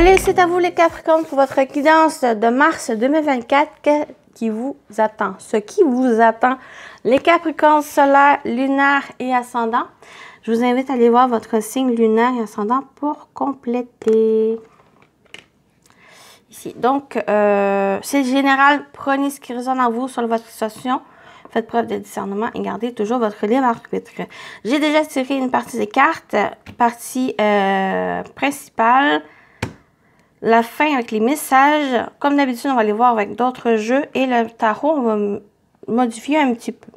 Allez, c'est à vous les Capricornes pour votre guidance de mars 2024. Qui vous attend? Ce qui vous attend, les Capricornes solaires, lunaires et ascendants. Je vous invite à aller voir votre signe lunaire et ascendant pour compléter. Ici. Donc, c'est général. Prenez ce qui résonne en vous sur votre situation. Faites preuve de discernement et gardez toujours votre libre arbitre. J'ai déjà tiré une partie des cartes. Partie principale. La fin avec les messages. Comme d'habitude, on va les voir avec d'autres jeux. Et le tarot, on va modifier un petit peu.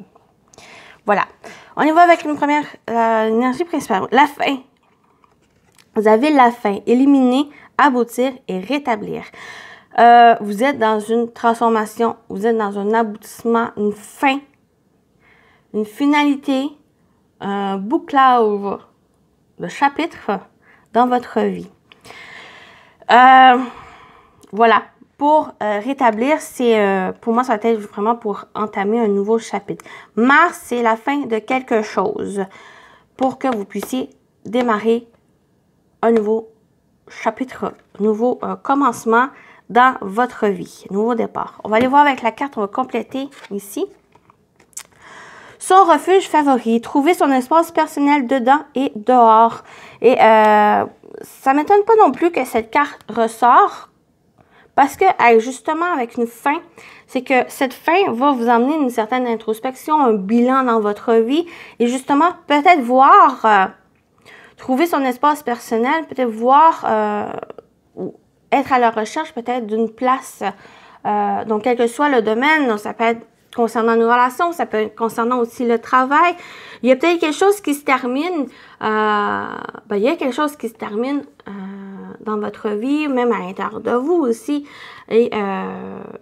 Voilà. On y va avec une première énergie principale. La fin. Vous avez la fin. Éliminer, aboutir et rétablir. Vous êtes dans une transformation, vous êtes dans un aboutissement, une fin, une finalité, un bouclage de chapitre dans votre vie. Voilà, pour rétablir, c'est pour moi, ça va être vraiment pour entamer un nouveau chapitre. Mars, c'est la fin de quelque chose pour que vous puissiez démarrer un nouveau chapitre, un nouveau commencement dans votre vie, nouveau départ. On va aller voir avec la carte, on va compléter ici. Son refuge favori, trouver son espace personnel dedans et dehors. Et ça ne m'étonne pas non plus que cette carte ressort, parce que justement avec une fin, c'est que cette fin va vous emmener une certaine introspection, un bilan dans votre vie, et justement peut-être voir, trouver son espace personnel, peut-être voir être à la recherche peut-être d'une place, donc quel que soit le domaine, donc ça peut être concernant nos relations, ça peut être concernant aussi le travail. Il y a peut-être quelque chose qui se termine, il y a quelque chose qui se termine dans votre vie, même à l'intérieur de vous aussi. Et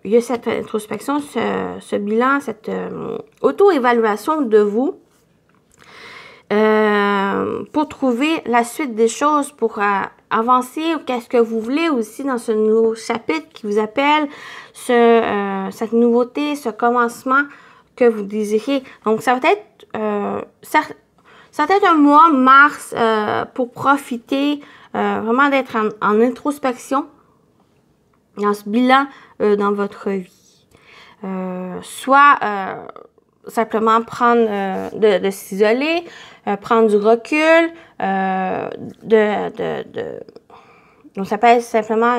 il y a cette introspection, ce bilan, cette auto-évaluation de vous. Pour trouver la suite des choses, pour avancer, qu'est-ce que vous voulez aussi dans ce nouveau chapitre qui vous appelle, cette nouveauté, ce commencement que vous désirez. Donc, ça va être un mois, mars, pour profiter vraiment d'être en introspection, dans ce bilan dans votre vie. Soit simplement prendre, de s'isoler, prendre du recul, donc ça peut être simplement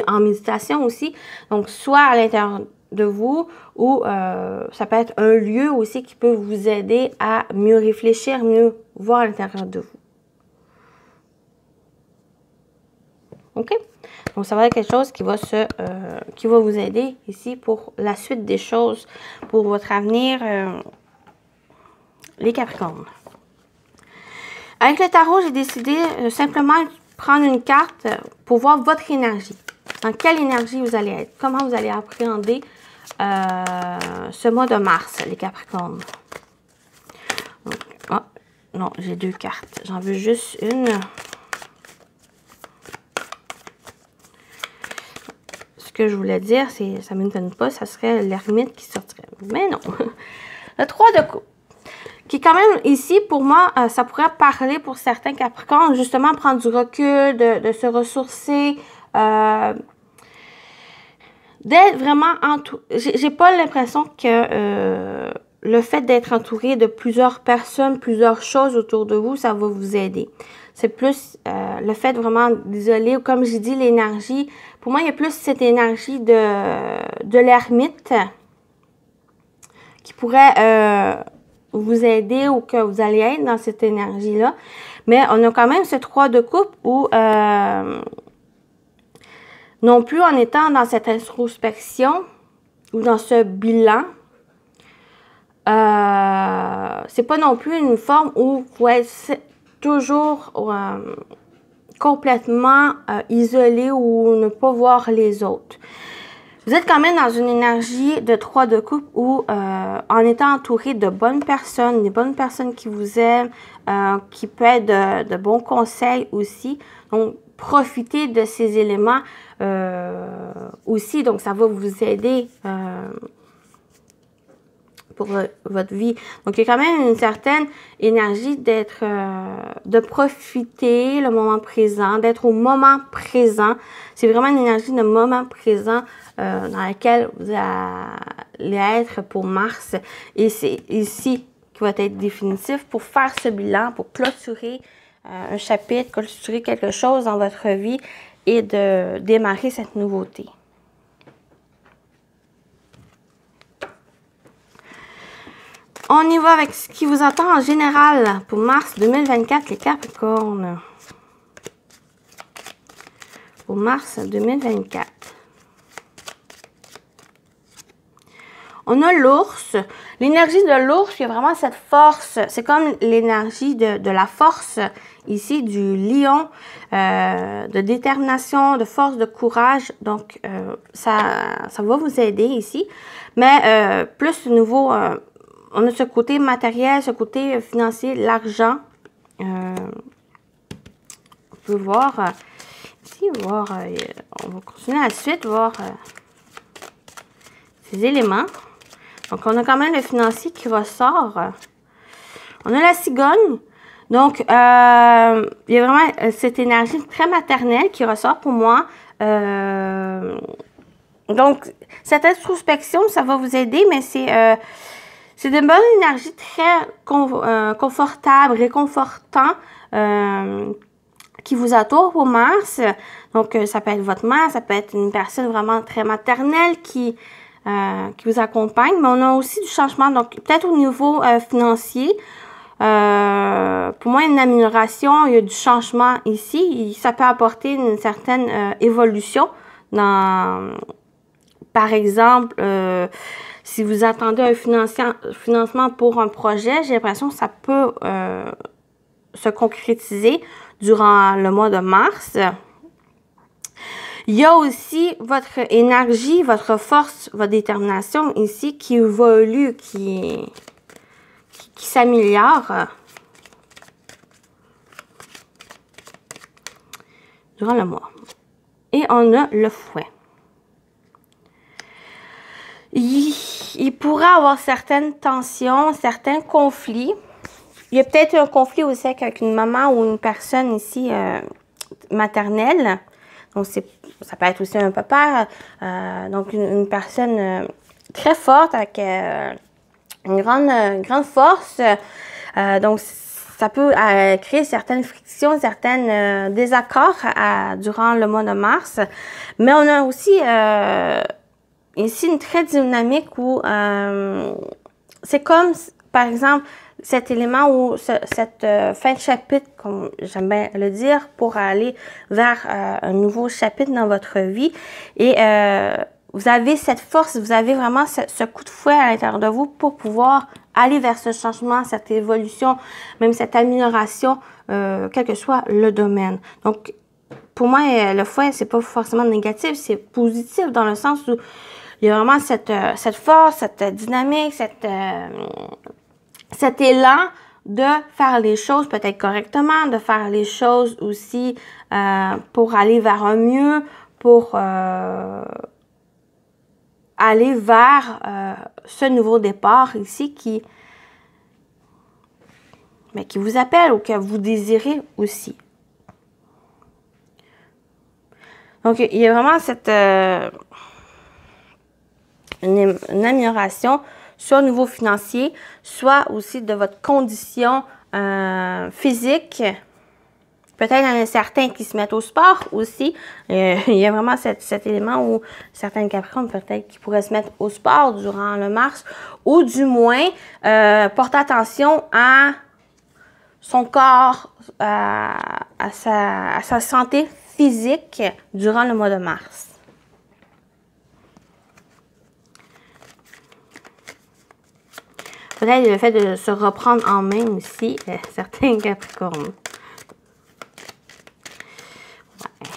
en méditation aussi, donc soit à l'intérieur de vous, ou ça peut être un lieu aussi qui peut vous aider à mieux réfléchir, mieux voir à l'intérieur de vous. OK? Donc, ça va être quelque chose qui va vous aider ici pour la suite des choses, pour votre avenir, les Capricornes. Avec le tarot, j'ai décidé simplement de prendre une carte pour voir votre énergie. Dans quelle énergie vous allez être? Comment vous allez appréhender ce mois de mars, les Capricornes. Donc, non, j'ai deux cartes. J'en veux juste une. Ce que je voulais dire, c'est, ça ne m'étonne pas, ça serait l'ermite qui sortirait. Mais non. Le 3 de coupe. Qui quand même, ici, pour moi, ça pourrait parler pour certains Capricornes, justement, prendre du recul, de se ressourcer, d'être vraiment entouré. J'ai pas l'impression que le fait d'être entouré de plusieurs personnes, plusieurs choses autour de vous, ça va vous aider. C'est plus le fait vraiment d'isoler, ou comme j'ai dit, l'énergie. Pour moi, il y a plus cette énergie de l'ermite qui pourrait vous aider, ou que vous allez être dans cette énergie-là. Mais on a quand même ce 3 de coupe où non plus en étant dans cette introspection ou dans ce bilan, c'est pas non plus une forme où vous êtes toujours complètement isolé ou ne pas voir les autres. Vous êtes quand même dans une énergie de 3 de coupe où, en étant entouré de bonnes personnes, des bonnes personnes qui vous aiment, qui peuvent être de bons conseils aussi. Donc, profitez de ces éléments aussi. Donc, ça va vous aider pour votre vie. Donc, il y a quand même une certaine énergie d'être, de profiter le moment présent, d'être au moment présent. C'est vraiment une énergie de moment présent dans laquelle vous allez être pour Mars. Et c'est ici qui va être définitif pour faire ce bilan, pour clôturer un chapitre, clôturer quelque chose dans votre vie et de démarrer cette nouveauté. On y va avec ce qui vous attend en général pour mars 2024, les Capricornes. Pour mars 2024. On a l'ours. L'énergie de l'ours, il y a vraiment cette force. C'est comme l'énergie de la force ici, du lion, de détermination, de force, de courage. Donc, ça va vous aider ici. Mais plus de nouveau... on a ce côté matériel, ce côté financier, l'argent. On peut voir ici, on va continuer à la suite, voir ces éléments. Donc, on a quand même le financier qui ressort. On a la cigogne. Donc, il y a vraiment cette énergie très maternelle qui ressort pour moi. Donc, cette introspection, ça va vous aider, mais c'est de bonne énergie très confortable, réconfortant qui vous entoure au Mars. Donc, ça peut être votre mère, ça peut être une personne vraiment très maternelle qui vous accompagne. Mais on a aussi du changement, donc peut-être au niveau financier. Pour moi, une amélioration, il y a du changement ici. Ça peut apporter une certaine évolution dans, par exemple, si vous attendez un financement pour un projet, j'ai l'impression que ça peut se concrétiser durant le mois de mars. Il y a aussi votre énergie, votre force, votre détermination ici qui évolue, qui s'améliore durant le mois. Et on a le fouet. Il pourrait avoir certaines tensions, certains conflits. Il y a peut-être un conflit aussi avec une maman ou une personne ici maternelle. Donc, ça peut être aussi un papa. Donc, une personne très forte avec une grande force. Donc, ça peut créer certaines frictions, certains désaccords durant le mois de mars. Mais on a aussi... ici, une très dynamique où c'est comme, par exemple, cet élément ou cette fin de chapitre, comme j'aime bien le dire, pour aller vers un nouveau chapitre dans votre vie. Et vous avez cette force, vous avez vraiment ce coup de fouet à l'intérieur de vous pour pouvoir aller vers ce changement, cette évolution, même cette amélioration, quel que soit le domaine. Donc, pour moi, le fouet, c'est pas forcément négatif, c'est positif dans le sens où il y a vraiment cette force, cette dynamique, cet élan de faire les choses peut-être correctement, de faire les choses aussi pour aller vers un mieux, pour aller vers ce nouveau départ ici qui vous appelle ou que vous désirez aussi. Donc, il y a vraiment cette... une amélioration, soit au niveau financier, soit aussi de votre condition physique. Peut-être il y en a certains qui se mettent au sport aussi. Il y a vraiment cet élément où certains Capricornes peut-être qui pourraient se mettre au sport durant le mars, ou du moins porter attention à son corps, à sa santé physique durant le mois de mars. Peut-être le fait de se reprendre en main aussi, certains Capricornes. Ouais.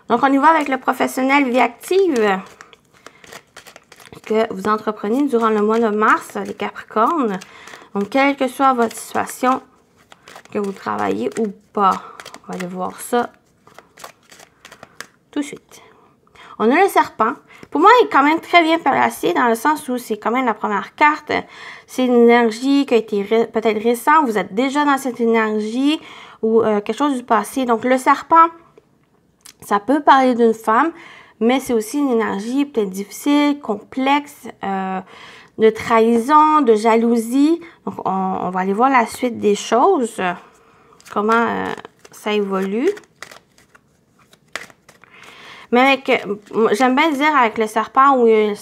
Donc, on y va avec le professionnel vie active que vous entreprenez durant le mois de mars, les Capricornes. Donc, quelle que soit votre situation, que vous travaillez ou pas, on va aller voir ça tout de suite. On a le serpent. pour moi, il est quand même très bien placé dans le sens où c'est quand même la première carte. C'est une énergie qui a été peut-être récente. Vous êtes déjà dans cette énergie ou quelque chose du passé. Donc, le serpent, ça peut parler d'une femme, mais c'est aussi une énergie peut-être difficile, complexe, de trahison, de jalousie. Donc, on va aller voir la suite des choses, comment ça évolue. Mais avec, j'aime bien dire avec le serpent où il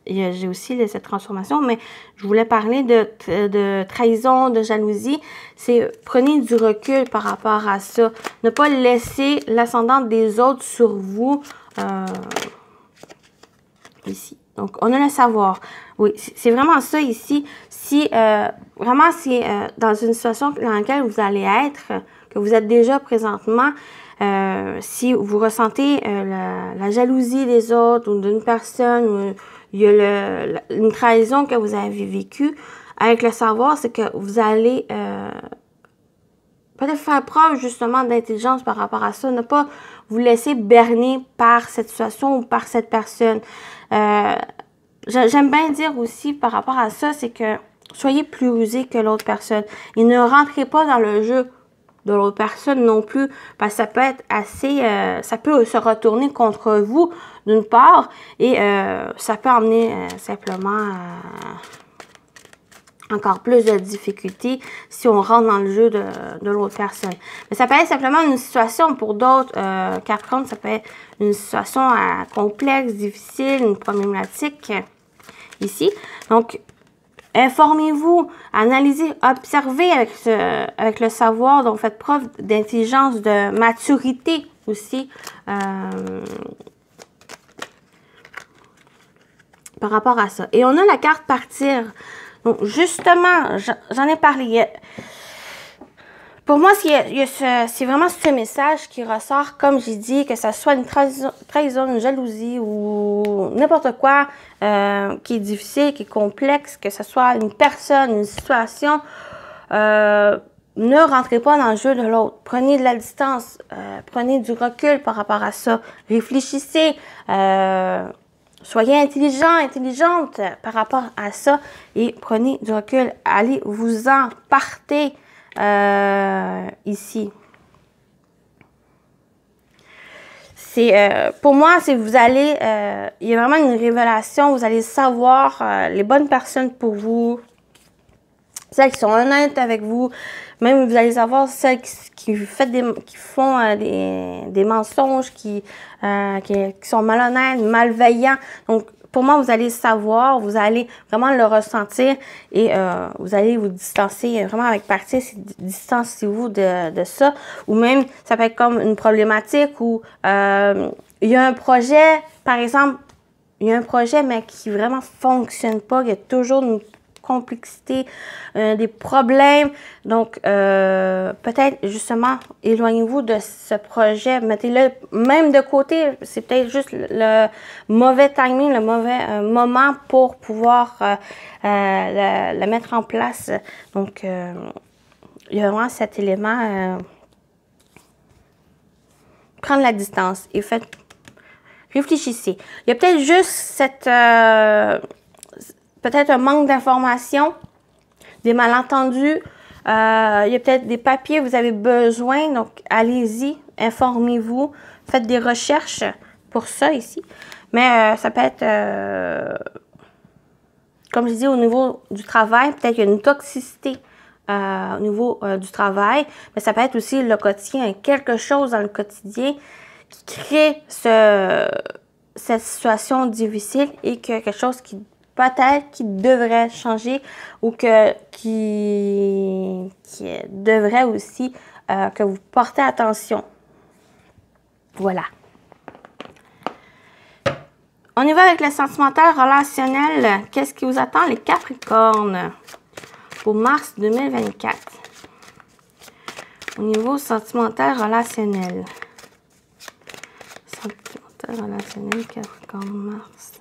y a j'ai aussi cette transformation, mais je voulais parler de trahison, de jalousie. C'est prenez du recul par rapport à ça. Ne pas laisser l'ascendant des autres sur vous ici. Donc, on a le savoir. Oui, c'est vraiment ça ici. Si vraiment c'est dans une situation dans laquelle vous allez être, que vous êtes déjà présentement, si vous ressentez la jalousie des autres ou d'une personne, ou il y a une trahison que vous avez vécue, avec le savoir, c'est que vous allez peut-être faire preuve justement d'intelligence par rapport à ça, ne pas vous laisser berner par cette situation ou par cette personne. J'aime bien dire aussi par rapport à ça, c'est que soyez plus rusé que l'autre personne. Et ne rentrez pas dans le jeu de l'autre personne non plus, parce que ça peut être assez, ça peut se retourner contre vous d'une part, et ça peut emmener simplement encore plus de difficultés si on rentre dans le jeu de l'autre personne. Mais ça peut être simplement une situation pour d'autres Capricorne, ça peut être une situation complexe, difficile, une problématique ici. Donc, informez-vous, analysez, observez avec le savoir, donc faites preuve d'intelligence, de maturité aussi par rapport à ça. Et on a la carte partir. Donc, justement, j'en ai parlé. Pour moi, c'est vraiment ce message qui ressort, comme j'ai dit, que ce soit une trahison, une jalousie ou n'importe quoi qui est difficile, qui est complexe, que ce soit une personne, une situation. Ne rentrez pas dans le jeu de l'autre. Prenez de la distance, prenez du recul par rapport à ça. Réfléchissez, soyez intelligent, intelligente par rapport à ça et prenez du recul. Allez-vous-en, partez. Ici. C'est pour moi, c'est vous allez, il y a vraiment une révélation, vous allez savoir les bonnes personnes pour vous, celles qui sont honnêtes avec vous, même vous allez savoir celles qui font des mensonges, qui sont malhonnêtes, malveillants. Donc, pour moi, vous allez savoir, vous allez vraiment le ressentir et vous allez vous distancer vraiment avec partir, distancez-vous de ça. Ou même, ça peut être comme une problématique où il y a un projet, par exemple, il y a un projet mais qui vraiment fonctionne pas, il y a toujours une complexité, des problèmes. Donc, peut-être justement, éloignez-vous de ce projet, mettez-le même de côté. C'est peut-être juste le mauvais timing, le mauvais moment pour pouvoir le mettre en place. Donc, il y a vraiment cet élément, prendre la distance et réfléchissez. Il y a peut-être juste cette... peut-être un manque d'informations, des malentendus. Il y a peut-être des papiers que vous avez besoin. Donc, allez-y, informez-vous. Faites des recherches pour ça ici. Mais ça peut être, comme je dis, au niveau du travail, peut-être qu'il y a une toxicité au niveau du travail. Mais ça peut être aussi le quotidien, quelque chose dans le quotidien qui crée cette situation difficile et que quelque chose qui peut-être qui devrait changer ou qui devrait aussi que vous portez attention. Voilà. On y va avec le sentimental relationnel. Qu'est-ce qui vous attend, les Capricornes, pour mars 2024? Au niveau sentimental relationnel. Sentimental relationnel, Capricorne, mars.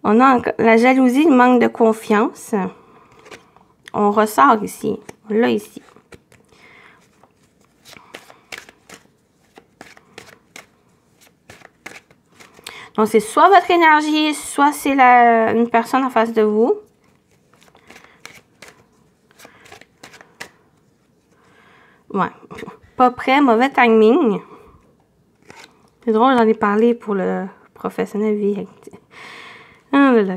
On a la jalousie, le manque de confiance. On ressort ici. On l'a ici. Donc, c'est soit votre énergie, soit c'est une personne en face de vous. Ouais. Pas prêt, mauvais timing. C'est drôle, j'en ai parlé pour le professionnel vie. Ah, là.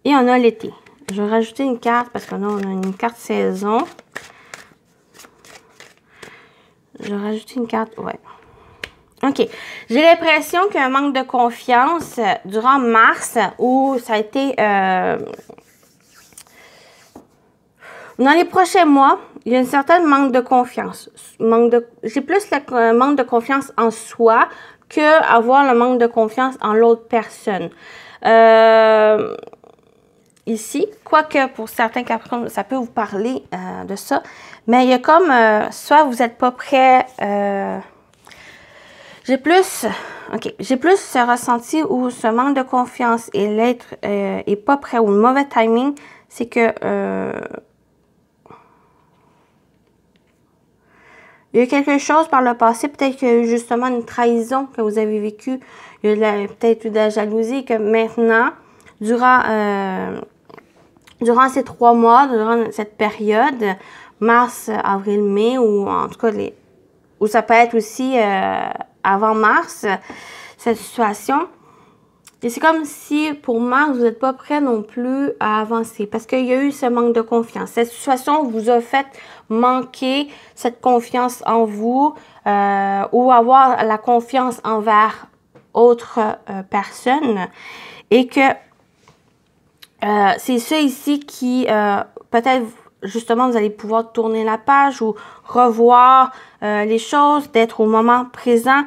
Et on a l'été. Je vais rajouter une carte parce que là, on a une carte saison. Je vais rajouter une carte, ouais. OK. J'ai l'impression qu'il y a un manque de confiance durant mars où ça a été... dans les prochains mois, il y a un certain manque de confiance. J'ai plus le manque de confiance en soi que avoir le manque de confiance en l'autre personne. Ici, quoique pour certains Capricornes, ça peut vous parler de ça, mais il y a comme, soit vous n'êtes pas prêt, j'ai plus ce ressenti où ce manque de confiance et l'être est pas prêt ou le mauvais timing, c'est que il y a quelque chose par le passé, peut-être qu'il y a eu justement une trahison que vous avez vécue, il y a peut-être eu de la jalousie, que maintenant, durant ces 3 mois, durant cette période, mars, avril, mai, ou en tout cas, ou ça peut être aussi avant mars, cette situation. Et c'est comme si, pour mars, vous n'êtes pas prêt non plus à avancer parce qu'il y a eu ce manque de confiance. Cette situation vous a fait manquer cette confiance en vous ou avoir la confiance envers autres personnes et que c'est ça ici qui, peut-être, justement, vous allez pouvoir tourner la page ou revoir les choses, d'être au moment présent.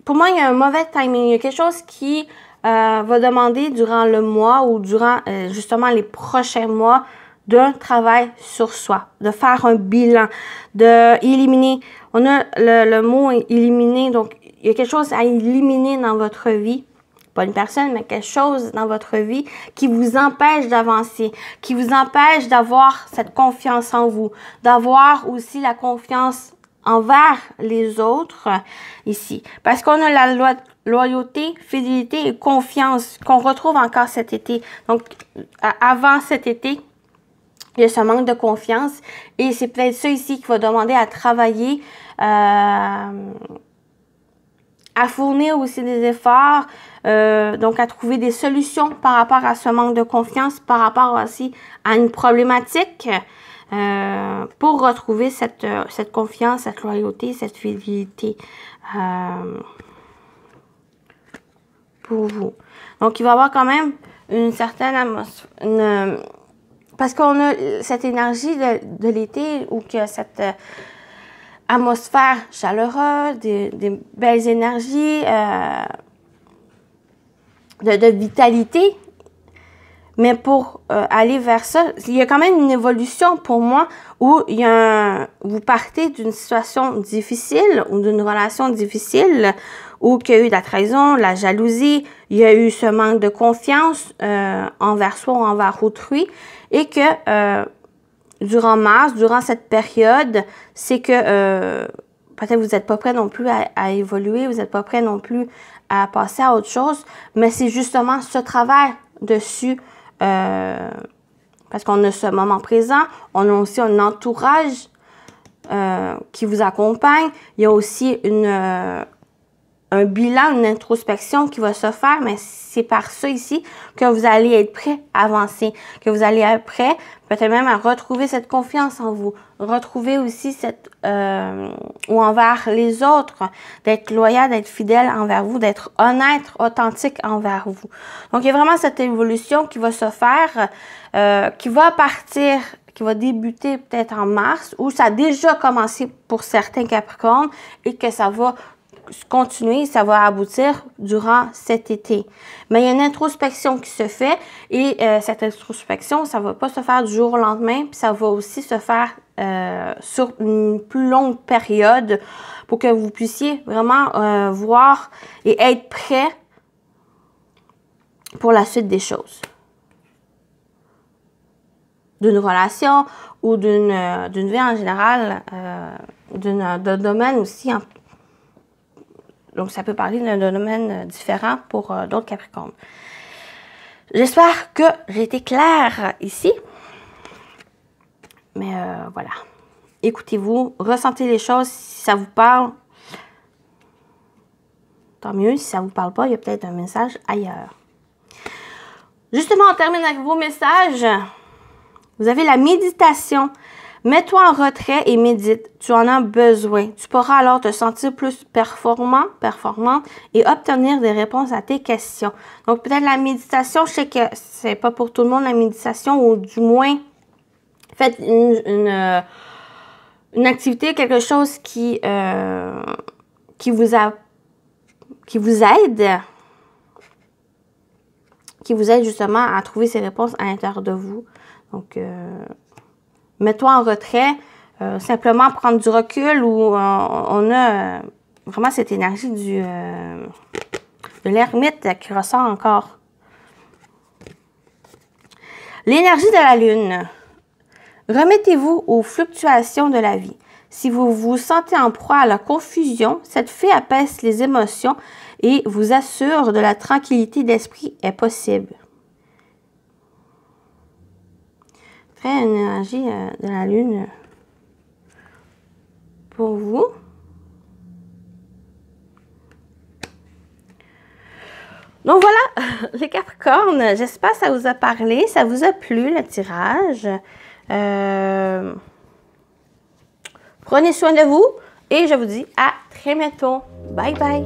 Pour moi, il y a un mauvais timing. Il y a quelque chose qui va demander durant le mois ou durant, justement, les prochains mois d'un travail sur soi, de faire un bilan, de éliminer. On a le mot éliminer, donc il y a quelque chose à éliminer dans votre vie. Pas une personne, mais quelque chose dans votre vie qui vous empêche d'avancer, qui vous empêche d'avoir cette confiance en vous, d'avoir aussi la confiance envers les autres ici. Parce qu'on a la loyauté, fidélité et confiance qu'on retrouve encore cet été. Donc, avant cet été, il y a ce manque de confiance et c'est peut-être ça ici qui va demander à travailler, à fournir aussi des efforts, donc à trouver des solutions par rapport à ce manque de confiance, par rapport aussi à une problématique pour retrouver cette confiance, cette loyauté, cette fidélité pour vous. Donc, il va y avoir quand même une certaine atmosphère, parce qu'on a cette énergie de l'été ou que cette atmosphère chaleureuse, des belles énergies, de vitalité. Mais pour aller vers ça, il y a quand même une évolution pour moi où vous partez d'une situation difficile ou d'une relation difficile où il y a eu de la trahison, de la jalousie, il y a eu ce manque de confiance envers soi ou envers autrui et que durant mars, durant cette période, c'est que peut-être vous n'êtes pas prêt non plus à évoluer, vous n'êtes pas prêt non plus à passer à autre chose, mais c'est justement ce travail dessus, parce qu'on a ce moment présent, on a aussi un entourage qui vous accompagne, il y a aussi un bilan, une introspection qui va se faire, mais c'est par ça ici que vous allez être prêt à avancer, que vous allez être prêt peut-être même à retrouver cette confiance en vous, retrouver aussi cette, ou envers les autres, d'être loyal, d'être fidèle envers vous, d'être honnête, authentique envers vous. Donc, il y a vraiment cette évolution qui va se faire, qui va débuter peut-être en mars, ou ça a déjà commencé pour certains Capricornes et que ça va continuer, ça va aboutir durant cet été. Mais il y a une introspection qui se fait et cette introspection, ça ne va pas se faire du jour au lendemain, puis ça va aussi se faire sur une plus longue période pour que vous puissiez vraiment voir et être prêt pour la suite des choses. d'une relation ou d'une vie en général, d'un domaine aussi. Donc, ça peut parler d'un domaine différent pour d'autres Capricornes. J'espère que j'ai été claire ici. Mais voilà. Écoutez-vous, ressentez les choses. Si ça vous parle, tant mieux. Si ça ne vous parle pas, il y a peut-être un message ailleurs. Justement, on termine avec vos messages. Vous avez la méditation. Mets-toi en retrait et médite. Tu en as besoin. Tu pourras alors te sentir plus performante et obtenir des réponses à tes questions. Donc, peut-être la méditation, je sais que c'est pas pour tout le monde la méditation, ou du moins, faites une activité, quelque chose qui vous aide justement à trouver ces réponses à l'intérieur de vous. Donc, mets-toi en retrait, simplement prendre du recul, où on a vraiment cette énergie de l'ermite qui ressort encore. L'énergie de la lune. Remettez-vous aux fluctuations de la vie. Si vous vous sentez en proie à la confusion, cette fée apaise les émotions et vous assure de la tranquillité d'esprit est possible. Très une énergie de la lune pour vous. Donc voilà, les Capricornes, j'espère que ça vous a parlé, ça vous a plu le tirage. Prenez soin de vous et je vous dis à très bientôt. Bye bye!